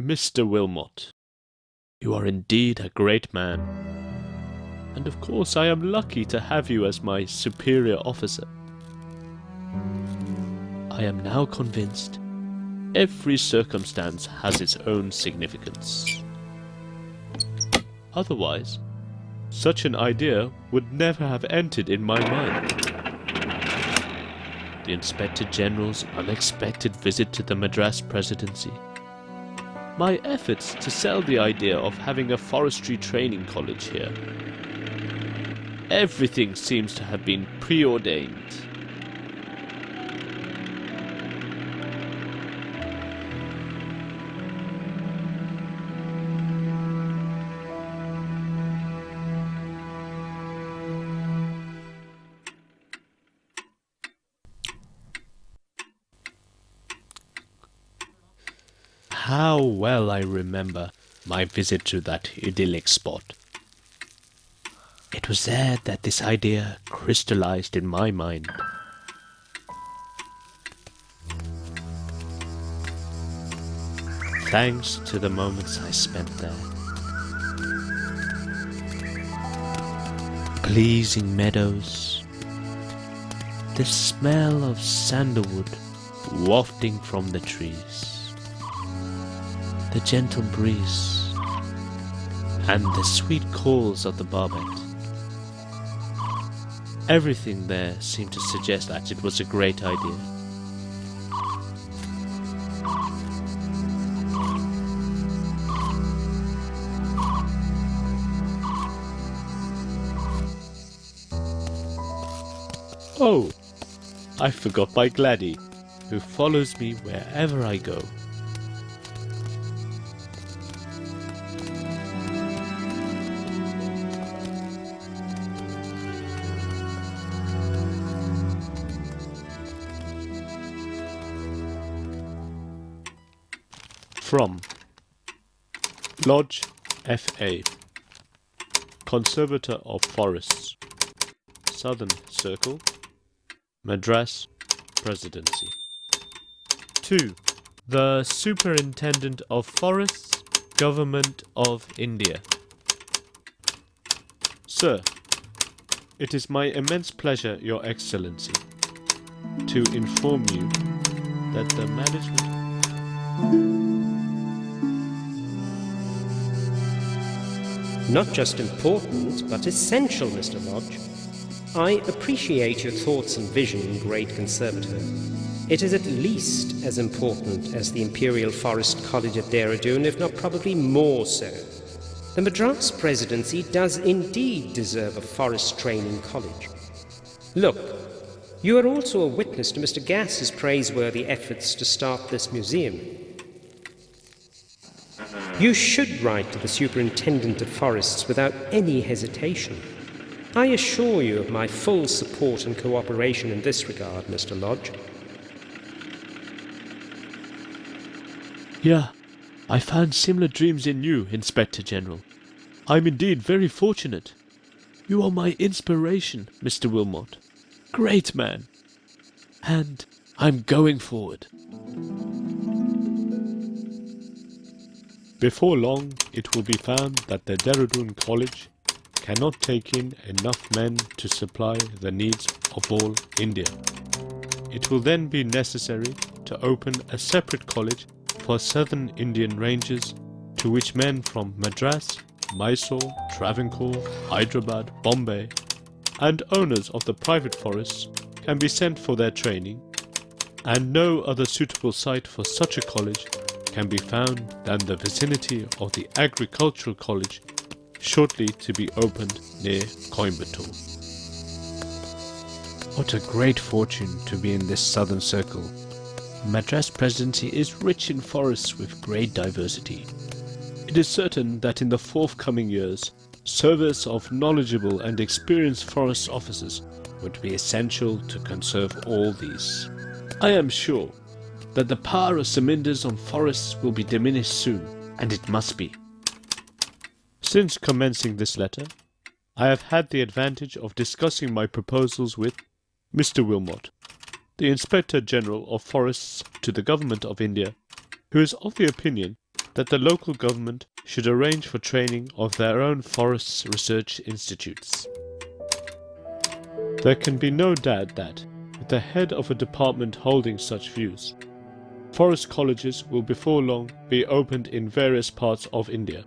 Mr. Wilmot, you are indeed a great man, and of course I am lucky to have you as my superior officer. I am now convinced every circumstance has its own significance. Otherwise, such an idea would never have entered in my mind. The Inspector General's unexpected visit to the Madras Presidency, my efforts to sell the idea of having a forestry training college here. Everything seems to have been preordained. How well I remember my visit to that idyllic spot. It was there that this idea crystallized in my mind. Thanks to the moments I spent there. Pleasing meadows, the smell of sandalwood wafting from the trees, the gentle breeze, and the sweet calls of the barbet. Everything there seemed to suggest that it was a great idea. Oh, I forgot my Gladdy, who follows me wherever I go. From Lodge, F.A. Conservator of Forests, Southern Circle, Madras Presidency. To the Superintendent of Forests, Government of India. Sir, it is my immense pleasure, Your Excellency, to inform you that the management... Not just important, but essential, Mr. Lodge. I appreciate your thoughts and vision, Great Conservator. It is at least as important as the Imperial Forest College at Dehradun, if not probably more so. The Madras Presidency does indeed deserve a forest training college. Look, you are also a witness to Mr. Gass's praiseworthy efforts to start this museum. You should write to the Superintendent of Forests without any hesitation. I assure you of my full support and cooperation in this regard, Mr. Lodge. Yeah, I found similar dreams in you, Inspector General. I'm indeed very fortunate. You are my inspiration, Mr. Wilmot. Great man. And I'm going forward. Before long, it will be found that the Dehradun College cannot take in enough men to supply the needs of all India. It will then be necessary to open a separate college for southern Indian ranges to which men from Madras, Mysore, Travancore, Hyderabad, Bombay, and owners of the private forests can be sent for their training, and no other suitable site for such a college can be found than the vicinity of the Agricultural College, shortly to be opened near Coimbatore. What a great fortune to be in this southern circle. Madras Presidency is rich in forests with great diversity. It is certain that in the forthcoming years, service of knowledgeable and experienced forest officers would be essential to conserve all these. I am sure that the power of Zamindars on forests will be diminished soon, and it must be. Since commencing this letter, I have had the advantage of discussing my proposals with Mr. Wilmot, the Inspector General of Forests to the Government of India, who is of the opinion that the local government should arrange for training of their own forests research institutes. There can be no doubt that, with the head of a department holding such views, forest colleges will before long be opened in various parts of India.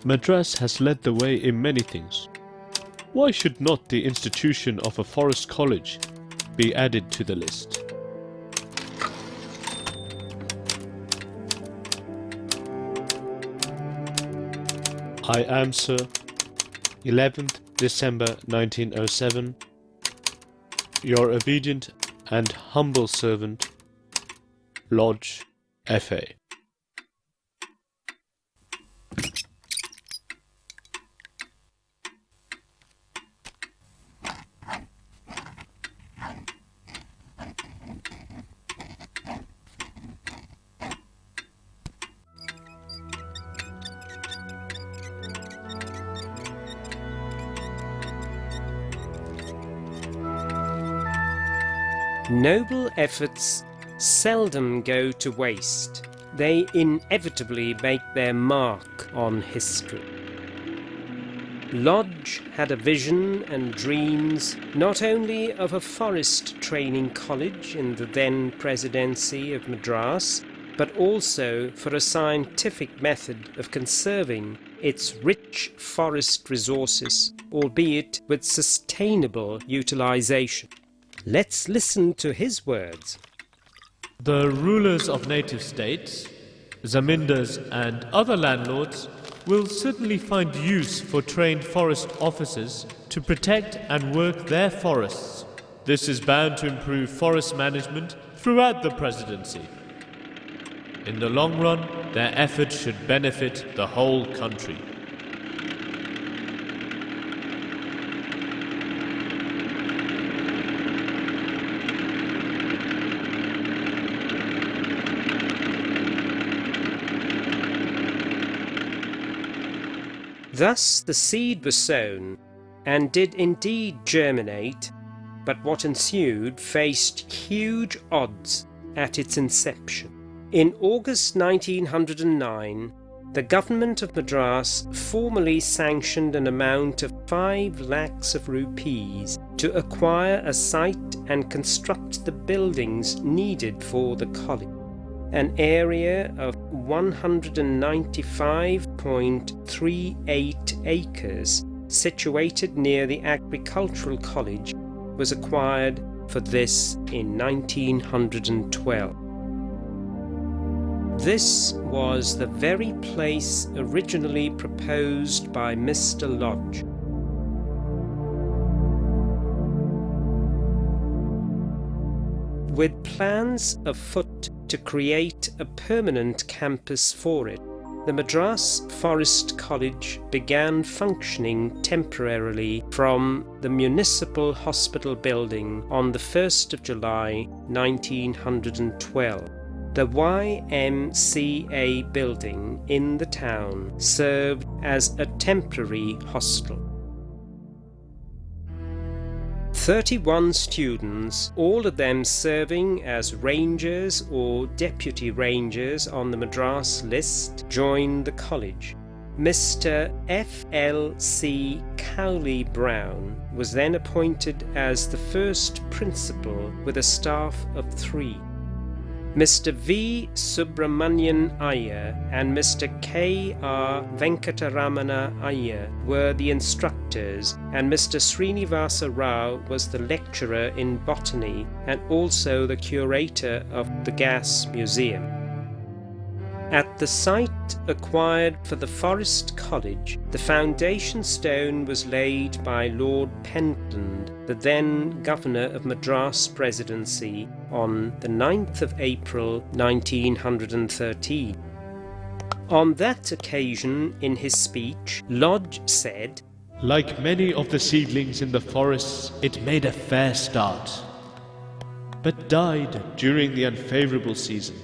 Madras has led the way in many things. Why should not the institution of a forest college be added to the list? I am, sir, 11th December 1907, your obedient and humble servant, Lodge, F.A. Noble efforts seldom go to waste. They inevitably make their mark on history. Lodge had a vision and dreams not only of a forest training college in the then Presidency of Madras, but also for a scientific method of conserving its rich forest resources, albeit with sustainable utilization. Let's listen to his words. The rulers of native states, zamindars and other landlords will certainly find use for trained forest officers to protect and work their forests. This is bound to improve forest management throughout the presidency. In the long run, their efforts should benefit the whole country. Thus the seed was sown, and did indeed germinate, but what ensued faced huge odds at its inception. In August 1909, the government of Madras formally sanctioned an amount of 5 lakhs of rupees to acquire a site and construct the buildings needed for the college. An area of 195.38 acres situated near the agricultural college was acquired for this in 1912. This was the very place originally proposed by Mr. Lodge. With plans afoot to create a permanent campus for it, the Madras Forest College began functioning temporarily from the Municipal Hospital building on the 1st of July 1912. The Y.M.C.A. building in the town served as a temporary hostel. 31 students, all of them serving as rangers or deputy rangers on the Madras list, joined the college. Mr. F.L.C. Cowley Brown was then appointed as the first principal with a staff of 3. Mr. V. Subramanian Iyer and Mr. K. R. Venkataramana Iyer were the instructors, and Mr. Srinivasa Rao was the lecturer in botany and also the curator of the Gas Museum. At the site acquired for the Forest College, the foundation stone was laid by Lord Pentland, the then Governor of Madras Presidency, on the 9th of April 1913. On that occasion, in his speech, Lodge said, "Like many of the seedlings in the forests, it made a fair start, but died during the unfavourable season.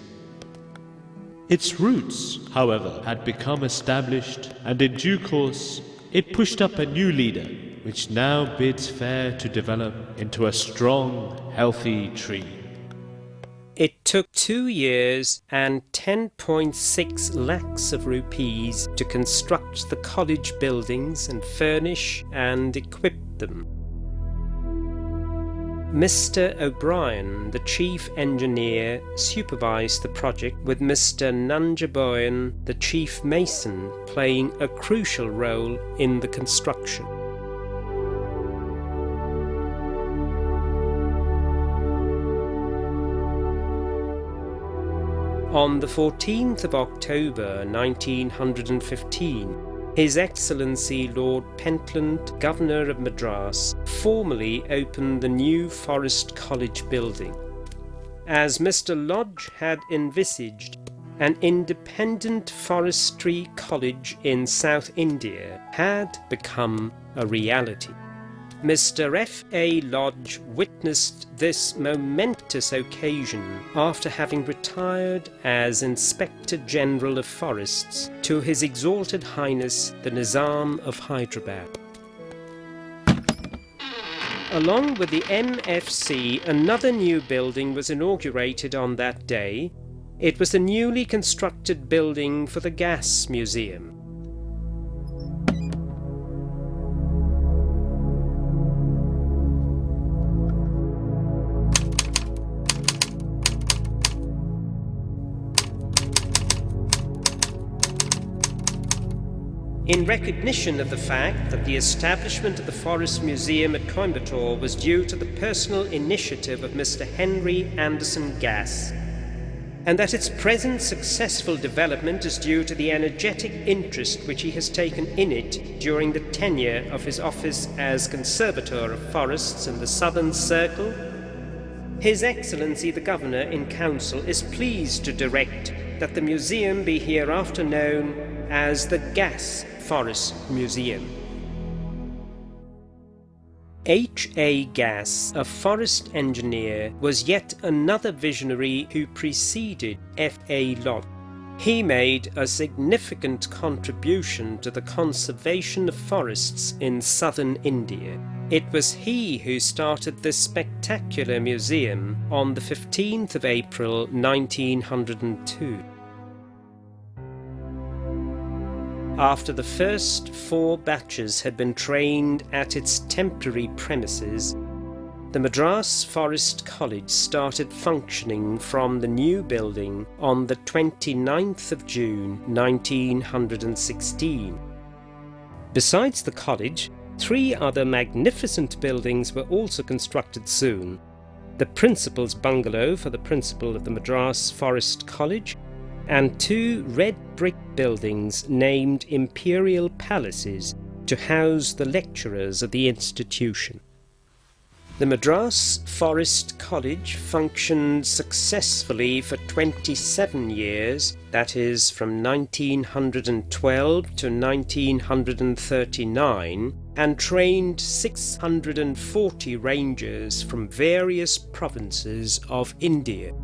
Its roots, however, had become established, and in due course it pushed up a new leader, which now bids fair to develop into a strong, healthy tree." It took 2 years and 10.6 lakhs of rupees to construct the college buildings and furnish and equip them. Mr. O'Brien, the chief engineer, supervised the project, with Mr. Nanjaboyan, the chief mason, playing a crucial role in the construction. On the 14th of October 1915, His Excellency Lord Pentland, Governor of Madras, formally opened the new Forest College building. As Mr. Lodge had envisaged, an independent forestry college in South India had become a reality. Mr. F.A Lodge witnessed this momentous occasion after having retired as Inspector General of Forests to His Exalted Highness the Nizam of Hyderabad. Along with the M.F.C, another new building was inaugurated on that day. It was the newly constructed building for the Gas Museum. In recognition of the fact that the establishment of the Forest Museum at Coimbatore was due to the personal initiative of Mr. Henry Anderson Gass, and that its present successful development is due to the energetic interest which he has taken in it during the tenure of his office as Conservator of Forests in the Southern Circle, His Excellency the Governor in Council is pleased to direct that the museum be hereafter known as the Gas Forest Museum. H.A. Gass, a forest engineer, was yet another visionary who preceded F.A. Lodge. He made a significant contribution to the conservation of forests in southern India. It was he who started this spectacular museum on the 15th of April 1902. After the first 4 batches had been trained at its temporary premises, the Madras Forest College started functioning from the new building on the 29th of June 1916. Besides the college, 3 other magnificent buildings were also constructed soon. The Principal's Bungalow for the Principal of the Madras Forest College, and 2 red brick buildings named Imperial Palaces to house the lecturers of the institution. The Madras Forest College functioned successfully for 27 years, that is from 1912 to 1939, and trained 640 rangers from various provinces of India.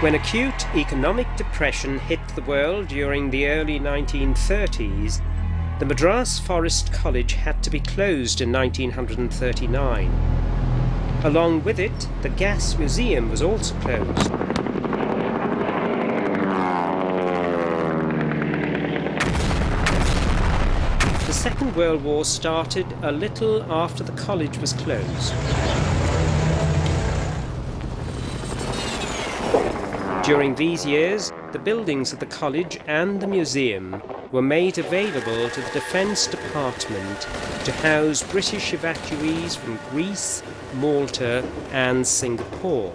When acute economic depression hit the world during the early 1930s, the Madras Forest College had to be closed in 1939. Along with it, the Gas Museum was also closed. The Second World War started a little after the college was closed. During these years, the buildings of the college and the museum were made available to the Defence Department to house British evacuees from Greece, Malta and Singapore.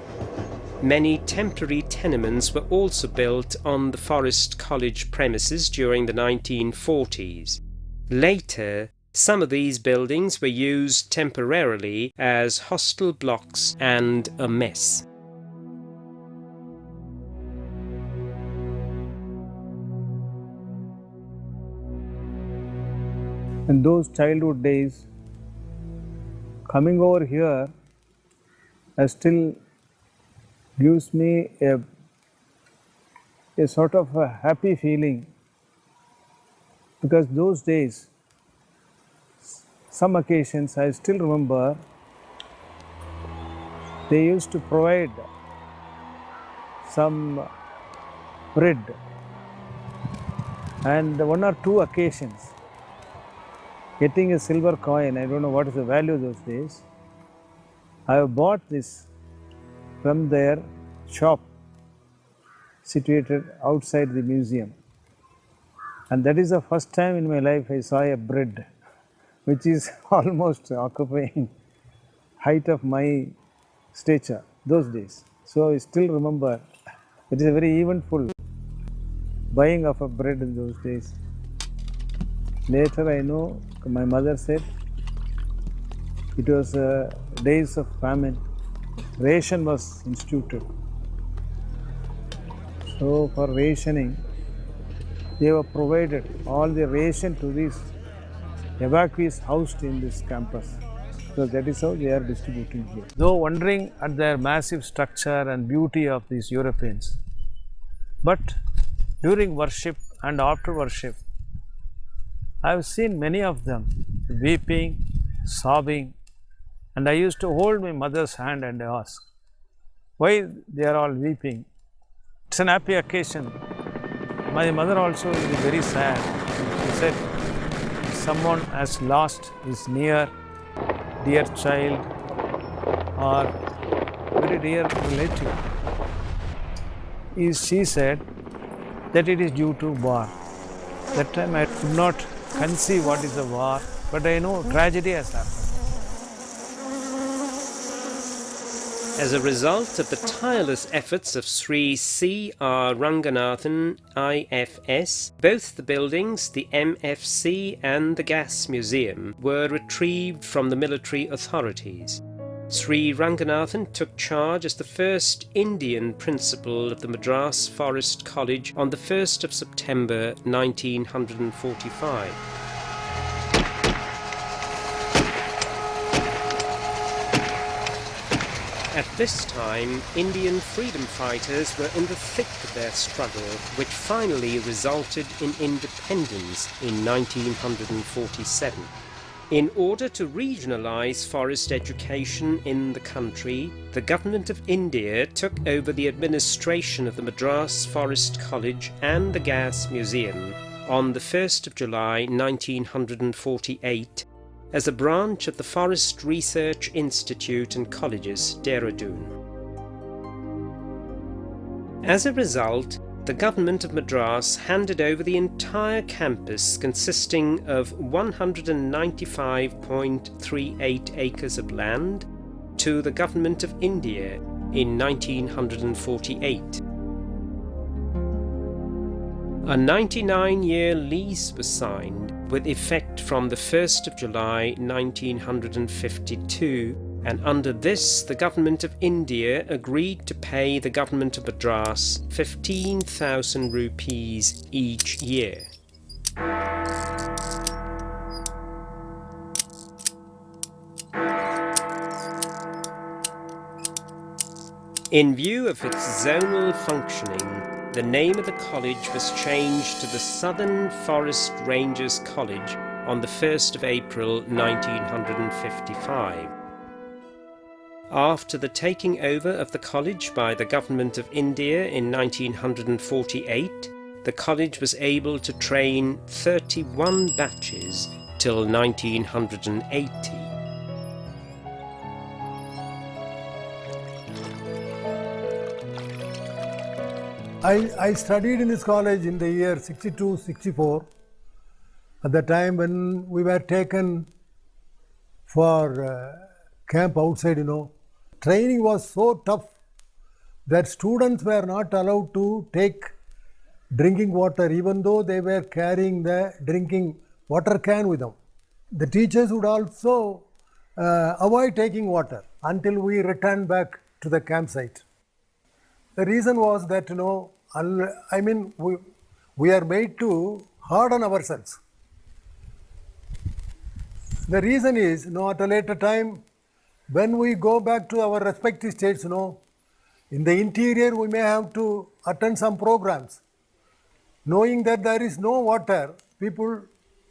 Many temporary tenements were also built on the Forest College premises during the 1940s. Later, some of these buildings were used temporarily as hostel blocks and a mess. In those childhood days, coming over here still gives me a a sort of a happy feeling, because those days, some occasions I still remember, they used to provide some bread, and one or two occasions getting a silver coin, I don't know what is the value those days, I have bought this from their shop situated outside the museum, and that is the first time in my life I saw a bread which is almost occupying height of my stature those days. So I still remember it is a very eventful buying of a bread in those days. Later I know my mother said it was days of famine. Ration was instituted. So for rationing, they were provided all the ration to these evacuees housed in this campus. So that is how they are distributing here. Though wondering at their massive structure and beauty of these Europeans, but during worship and after worship, I have seen many of them weeping, sobbing, and I used to hold my mother's hand and ask, why they are all weeping? It's an happy occasion. My mother also will be very sad. She said, someone has lost his near, dear child or very dear relative. She said that it is due to war. That time I could not conceive what is a war, but I know tragedy has happened. As a result of the tireless efforts of Sri C.R. Ranganathan, I.F.S., both the buildings, the M.F.C. and the Gas Museum, were retrieved from the military authorities. Sri Ranganathan took charge as the first Indian principal of the Madras Forest College on the 1st of September 1945. At this time, Indian freedom fighters were in the thick of their struggle, which finally resulted in independence in 1947. In order to regionalise forest education in the country, the Government of India took over the administration of the Madras Forest College and the Gas Museum on the 1st of July 1948 as a branch of the Forest Research Institute and Colleges, Dehradun. As a result, the Government of Madras handed over the entire campus, consisting of 195.38 acres of land, to the Government of India in 1948. A 99-year lease was signed with effect from the 1st of July 1952, and under this the Government of India agreed to pay the Government of Madras 15,000 rupees each year. In view of its zonal functioning, the name of the college was changed to the Southern Forest Rangers College on the 1st of April 1955. After the taking over of the college by the Government of India in 1948, the college was able to train 31 batches till 1980. I studied in this college in the year 62-64, at the time when we were taken for camp outside, Training was so tough that students were not allowed to take drinking water, even though they were carrying the drinking water can with them. The teachers would also avoid taking water until we returned back to the campsite. The reason was that, we are made to harden ourselves. The reason is, at a later time, when we go back to our respective states, in the interior we may have to attend some programs. knowing that there is no water, people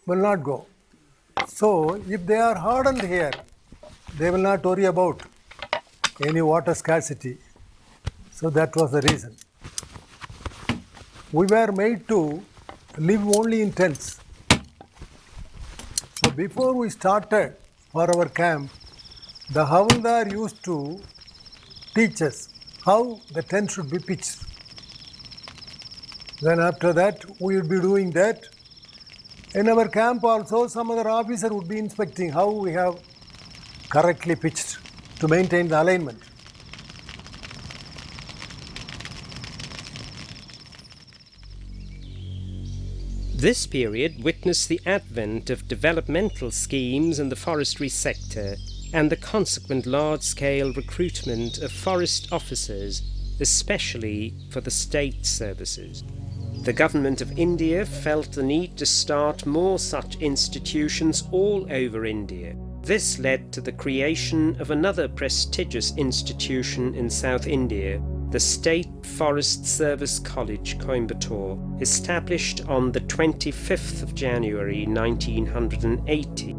will not go. So if they are hardened here, they will not worry about any water scarcity. So that was the reason. We were made to live only in tents. So before we started for our camp, the Havildar used to teach us how the tent should be pitched. Then after that, we would be doing that. In our camp also, some other officer would be inspecting how we have correctly pitched to maintain the alignment. This period witnessed the advent of developmental schemes in the forestry sector and the consequent large-scale recruitment of forest officers, especially for the state services. The government of India felt the need to start more such institutions all over India. This led to the creation of another prestigious institution in South India, the State Forest Service College, Coimbatore, established on the 25th of January 1980.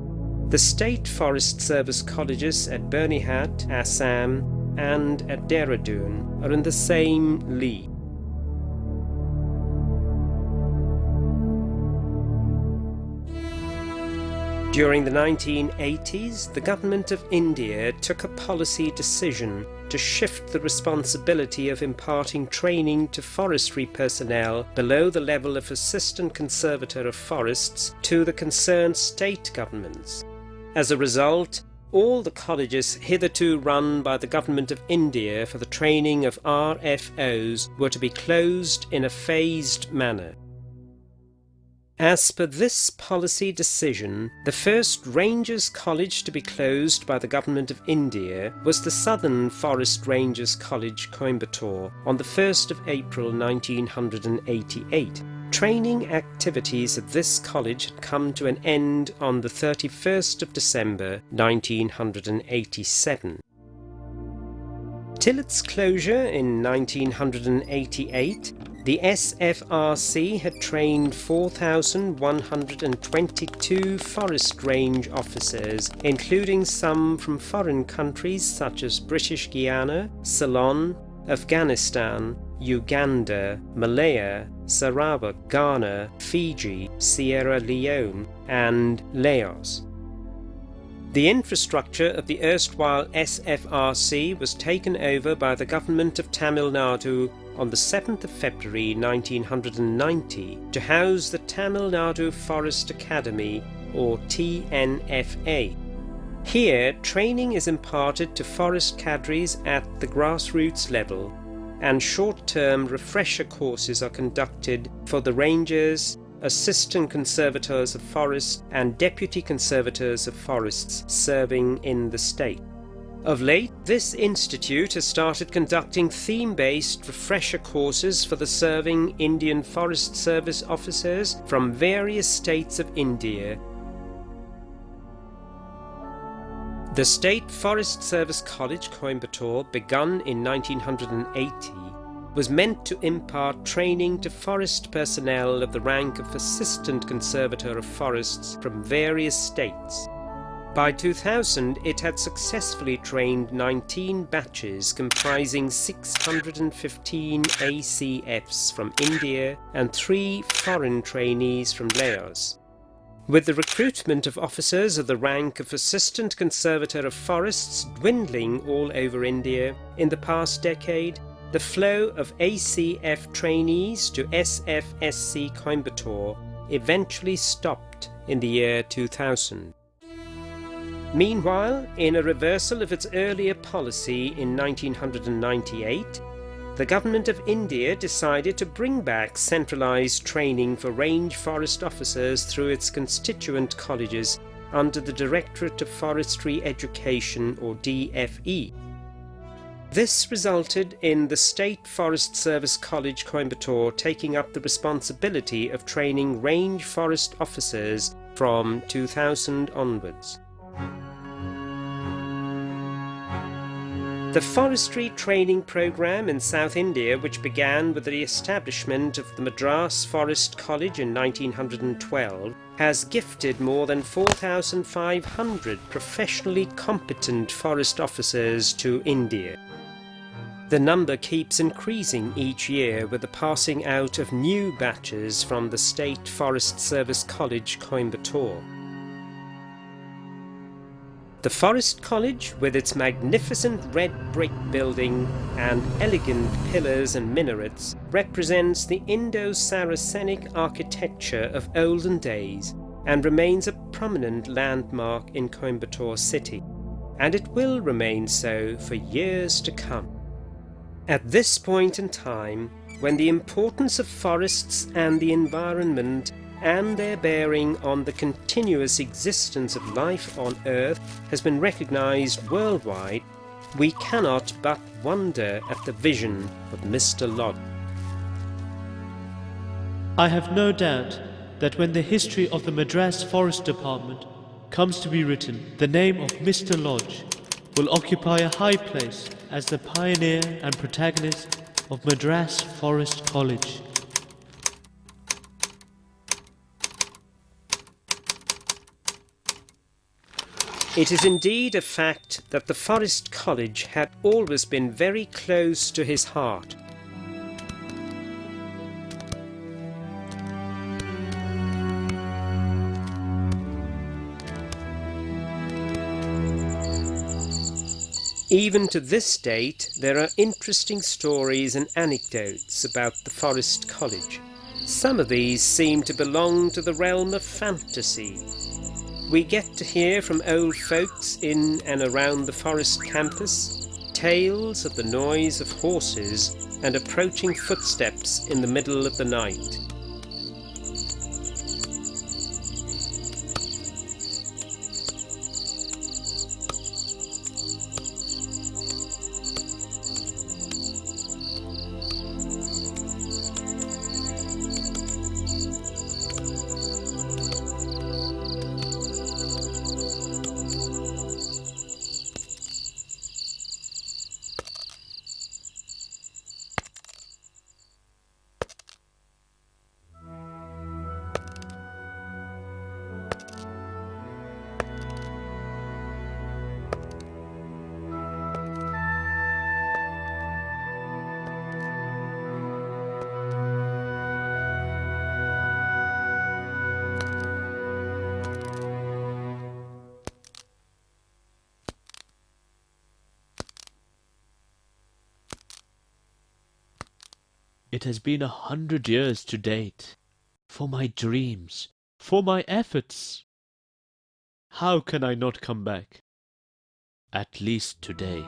The State Forest Service Colleges at Bernihat, Assam, and at Dehradun are in the same league. During the 1980s, the Government of India took a policy decision to shift the responsibility of imparting training to forestry personnel below the level of Assistant Conservator of Forests to the concerned state governments. As a result, all the colleges hitherto run by the Government of India for the training of RFOs were to be closed in a phased manner. As per this policy decision, the first Rangers College to be closed by the Government of India was the Southern Forest Rangers College, Coimbatore, on the 1st of April 1988. Training activities at this college had come to an end on the 31st of December 1987. Till its closure in 1988, the S.F.R.C had trained 4,122 forest range officers, including some from foreign countries such as British Guiana, Ceylon, Afghanistan, Uganda, Malaya, Sarawak, Ghana, Fiji, Sierra Leone, and Laos. The infrastructure of the erstwhile S.F.R.C was taken over by the government of Tamil Nadu on the 7th of February 1990 to house the Tamil Nadu Forest Academy, or TNFA. Here, training is imparted to forest cadres at the grassroots level, and short-term refresher courses are conducted for the rangers, assistant conservators of forests, and deputy conservators of forests serving in the state. Of late, this institute has started conducting theme-based refresher courses for the serving Indian Forest Service officers from various states of India. The State Forest Service College, Coimbatore, begun in 1980, was meant to impart training to forest personnel of the rank of Assistant Conservator of Forests from various states. By 2000, it had successfully trained 19 batches comprising 615 ACFs from India and 3 foreign trainees from Laos. With the recruitment of officers of the rank of Assistant Conservator of Forests dwindling all over India in the past decade, the flow of ACF trainees to S.F.S.C. Coimbatore eventually stopped in the year 2000. Meanwhile, in a reversal of its earlier policy in 1998, the Government of India decided to bring back centralised training for range forest officers through its constituent colleges under the Directorate of Forestry Education, or DFE. This resulted in the State Forest Service College, Coimbatore, taking up the responsibility of training range forest officers from 2000 onwards. The forestry training program in South India, which began with the establishment of the Madras Forest College in 1912, has gifted more than 4,500 professionally competent forest officers to India. The number keeps increasing each year with the passing out of new batches from the State Forest Service College, Coimbatore. The Forest College, with its magnificent red brick building and elegant pillars and minarets, represents the Indo-Saracenic architecture of olden days and remains a prominent landmark in Coimbatore city, and it will remain so for years to come. At this point in time, when the importance of forests and the environment and their bearing on the continuous existence of life on Earth has been recognized worldwide, we cannot but wonder at the vision of Mr. Lodge. I have no doubt that when the history of the Madras Forest Department comes to be written, the name of Mr. Lodge will occupy a high place as the pioneer and protagonist of Madras Forest College. It is indeed a fact that the Forest College had always been very close to his heart. Even to this date, there are interesting stories and anecdotes about the Forest College. Some of these seem to belong to the realm of fantasy. We get to hear from old folks in and around the forest campus tales of the noise of horses and approaching footsteps in the middle of the night. It has been 100 years to date, for my dreams, for my efforts. How can I not come back? At least today.